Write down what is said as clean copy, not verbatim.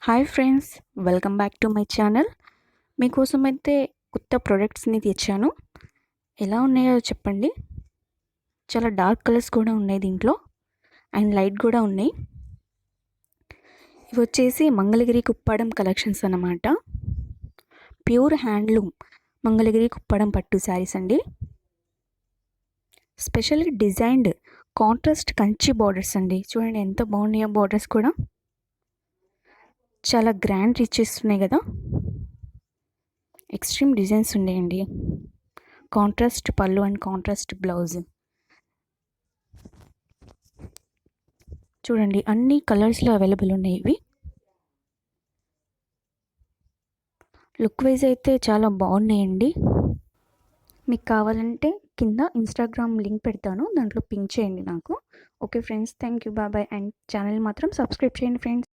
Hi friends, welcome back to my channel. మీకోసం అయితే కొత్త ప్రొడక్ట్స్ని తెచ్చాను. ఎలా ఉన్నాయో చెప్పండి. చాలా డార్క్ కలర్స్ కూడా ఉన్నాయి దీంట్లో, అండ్ లైట్ కూడా ఉన్నాయి. ఇవి వచ్చేసి మంగళగిరి కుప్పాడం కలెక్షన్స్ అన్నమాట. ప్యూర్ హ్యాండ్లూమ్ మంగళగిరి కుప్పాడం పట్టు శారీస్ అండి. Specially designed contrast Kanchi borders అండి. చూడండి ఎంత బాగున్నాయో బార్డర్స్ కూడా. చాలా గ్రాండ్ రిచెస్ ఉన్నాయి కదా. ఎక్స్ట్రీమ్ డిజైన్స్ ఉన్నాయండి. కాంట్రాస్ట్ పళ్ళు అండ్ కాంట్రాస్ట్ బ్లౌజ్. చూడండి అన్ని కలర్స్లో అవైలబుల్ ఉన్నాయి ఇవి. లుక్ వైజ్ అయితే చాలా బాగున్నాయండి. మీకు కావాలంటే కింద ఇన్స్టాగ్రామ్ లింక్ పెడతాను, దాంట్లో పింక్ చేయండి నాకు. Okay friends, thank you, bye. And channel మాత్రం సబ్స్క్రైబ్ చేయండి ఫ్రెండ్స్.